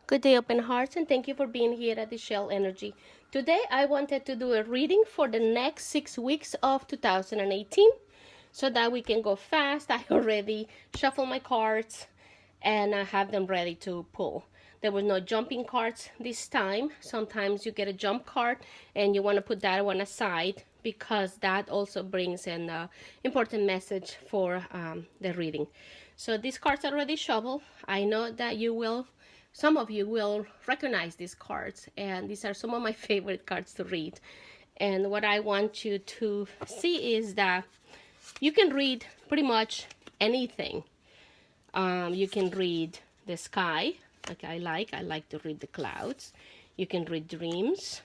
Good day, open hearts, and thank you for being here at the Shell Energy. Today, I wanted to do a reading for the next 6 weeks of 2018 so that we can go fast. I already shuffled my cards and I have them ready to pull. There was no jumping cards this time. Sometimes you get a jump card and you want to put that one aside because that also brings an important message for the reading. So these cards are already shuffled. I know that some of you will recognize these cards, and these are some of my favorite cards to read. And what I want you to see is that you can read pretty much anything. You can read the sky, like I like to read the clouds. You can read dreams.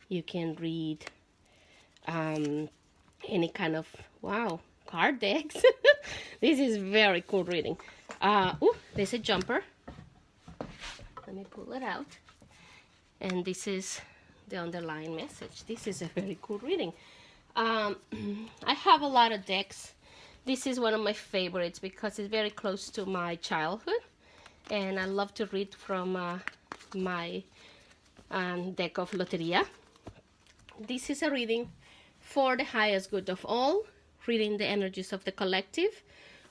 You can read any kind of, wow, card decks. This is very cool reading. There's a jumper. Let me pull it out. And this is the underlying message. This is a very cool reading. I have a lot of decks. This is one of my favorites because it's very close to my childhood. And I love to read from my deck of Loteria. This is a reading for the highest good of all, reading the energies of the collective,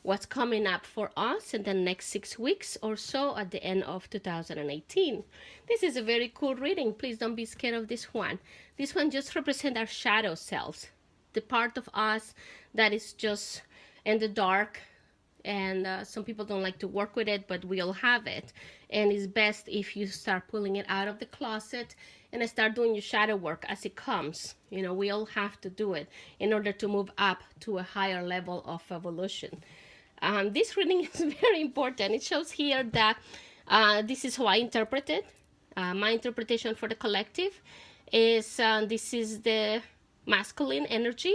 what's coming up for us in the next 6 weeks or so at the end of 2018. This is a very cool reading. Please don't be scared of this one. This one just represents our shadow selves, the part of us that is just in the dark, and some people don't like to work with it, but we all have it. And it's best if you start pulling it out of the closet and start doing your shadow work as it comes. You know, we all have to do it in order to move up to a higher level of evolution. This reading is very important. It shows here that this is how I interpret it. My interpretation for the collective is this is the masculine energy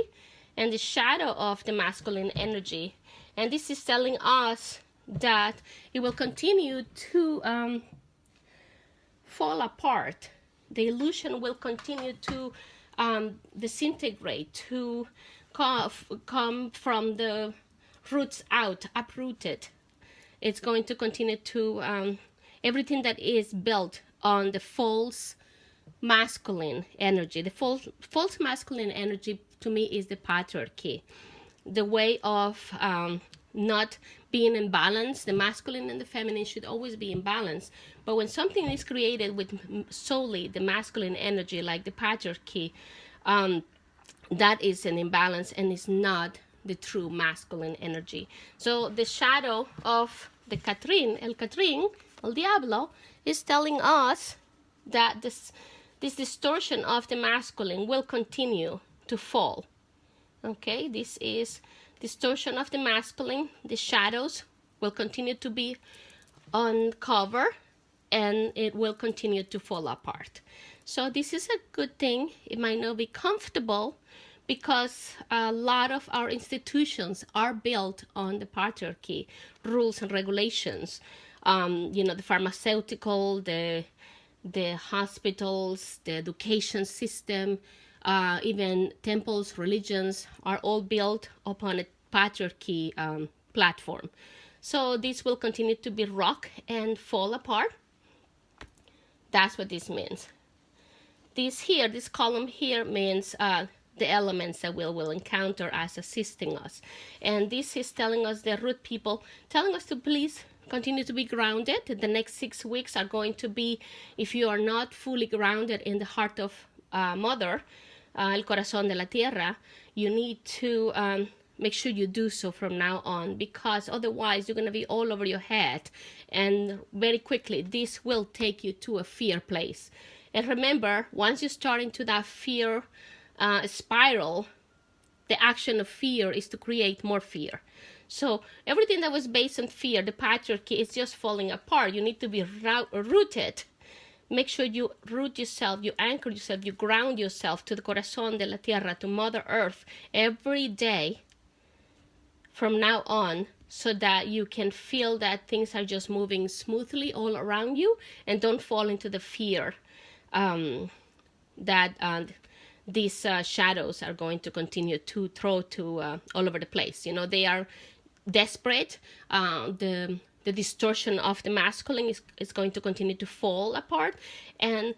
and the shadow of the masculine energy. And this is telling us that it will continue to fall apart. The illusion will continue to disintegrate, to come from the roots out, uprooted. It's going to continue to, everything that is built on the false masculine energy. The false masculine energy to me is the patriarchy, the way of not being in balance. The masculine and the feminine should always be in balance. But when something is created with solely the masculine energy, like the patriarchy, that is an imbalance and is not the true masculine energy. So the shadow of the Catrín, El Diablo, is telling us that this distortion of the masculine will continue to fall. Okay, this is distortion of the masculine. The shadows will continue to be uncovered and it will continue to fall apart. So this is a good thing. It might not be comfortable because a lot of our institutions are built on the patriarchy, rules and regulations. The pharmaceutical, the hospitals, the education system, even temples, religions are all built upon a patriarchy platform. So this will continue to be rock and fall apart. That's what this means. This column here means the elements that we will encounter as assisting us. And this is telling us, the root people, telling us to please continue to be grounded. The next 6 weeks are going to be, if you are not fully grounded in the heart of Mother, el corazón de la tierra, you need to make sure you do so from now on, because otherwise you're going to be all over your head. And very quickly, this will take you to a fear place. And remember, once you start into that fear spiral, the action of fear is to create more fear. So everything that was based on fear, the patriarchy, is just falling apart. You need to be rooted. Make sure you root yourself, you anchor yourself, you ground yourself to the corazón de la tierra, to Mother Earth, every day from now on, so that you can feel that things are just moving smoothly all around you, and don't fall into the fear that these shadows are going to continue to throw to all over the place. You know, they are desperate. The the distortion of the masculine is going to continue to fall apart. And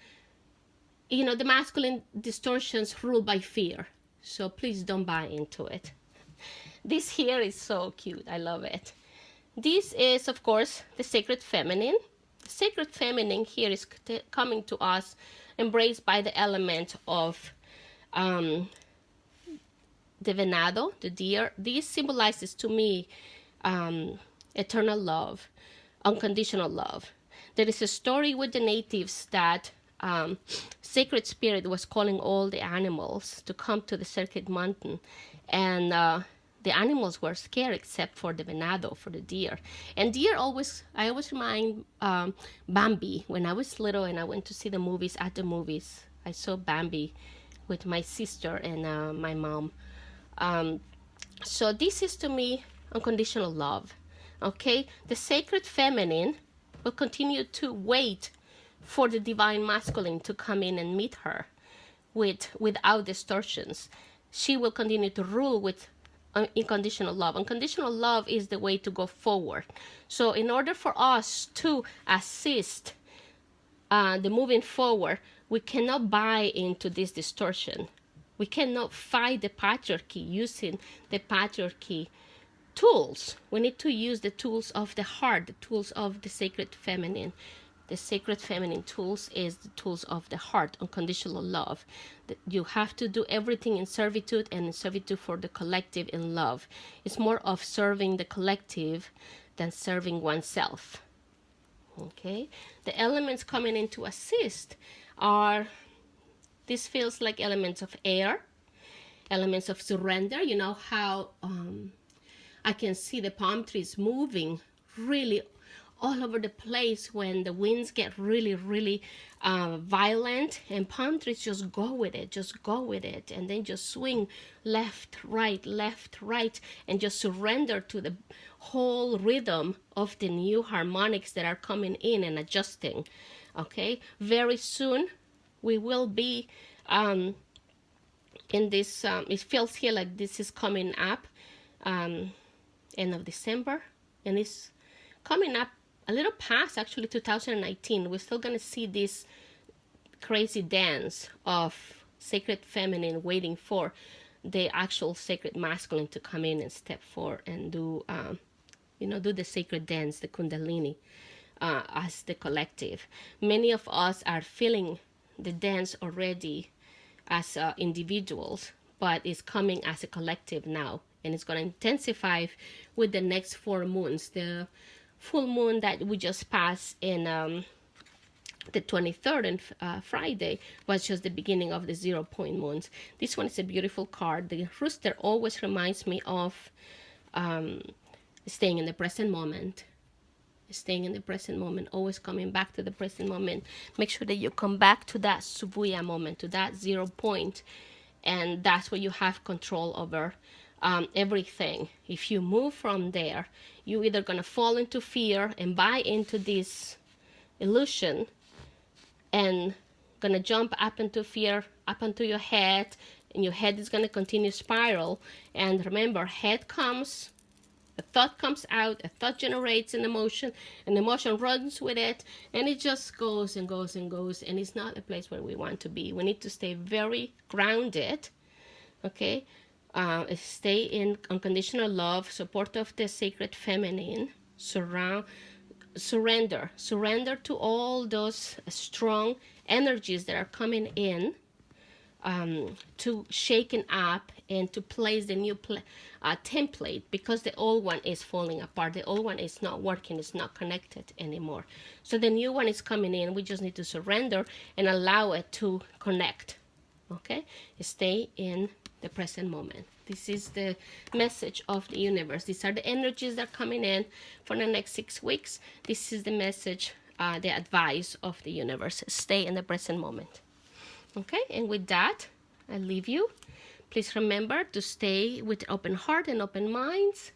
you know, the masculine distortions rule by fear, so please don't buy into it. This here is so cute. I love it. This is, of course, the sacred feminine. The sacred feminine here is coming to us embraced by the element of the venado, the deer. This symbolizes to me eternal love, unconditional love. There is a story with the natives that sacred spirit was calling all the animals to come to the sacred mountain, and the animals were scared except for the venado, for the deer. And deer always, I always remind Bambi. When I was little and I went to see the movies, at the movies, I saw Bambi with my sister and my mom. So this is to me unconditional love. Okay, the sacred feminine will continue to wait for the divine masculine to come in and meet her without distortions. She will continue to rule with unconditional love. Unconditional love is the way to go forward. So in order for us to assist the moving forward, we cannot buy into this distortion. We cannot fight the patriarchy using the patriarchy tools. We need to use the tools of the heart, the tools of the sacred feminine. The sacred feminine tools is the tools of the heart, unconditional love. You have to do everything in servitude, and in servitude for the collective in love. It's more of serving the collective than serving oneself. Okay? The elements coming in to assist are, this feels like elements of air, elements of surrender. You know how I can see the palm trees moving really all over the place when the winds get really, really violent, and palm trees just go with it, and then just swing left, right, and just surrender to the whole rhythm of the new harmonics that are coming in and adjusting. Okay, very soon we will be in this, it feels here like this is coming up end of December, and it's coming up a little past actually 2019. We're still going to see this crazy dance of sacred feminine waiting for the actual sacred masculine to come in and step forward and do do the sacred dance, the kundalini, as the collective. Many of us are feeling the dance already as individuals, but it's coming as a collective now, and it's going to intensify with the next 4 moons. The full moon that we just passed in the 23rd and Friday was just the beginning of the 0 point moons. This one is a beautiful card. The rooster always reminds me of staying in the present moment. Staying in the present moment, always coming back to the present moment. Make sure that you come back to that Subuya moment, to that 0 point, and that's where you have control over everything. If you move from there, you're either going to fall into fear and buy into this illusion and going to jump up into fear, up into your head, and your head is going to continue spiral. And remember, head comes, a thought comes out, a thought generates an emotion runs with it, and it just goes and goes and goes, and it's not a place where we want to be. We need to stay very grounded, okay? Stay in unconditional love, support of the sacred feminine, surrender to all those strong energies that are coming in, to shaken up and to place the new template, because the old one is falling apart. The old one is not working, it's not connected anymore. So the new one is coming in. We just need to surrender and allow it to connect. Okay? Stay in the present moment. This is the message of the universe. These are the energies that are coming in for the next 6 weeks. This is the message, the advice of the universe. Stay in the present moment. Okay, and with that, I leave you. Please remember to stay with open heart and open minds.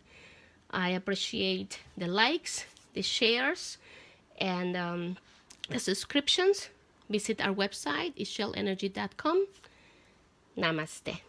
I appreciate the likes, the shares, and the subscriptions. Visit our website, ixchelenergy.com. Namaste.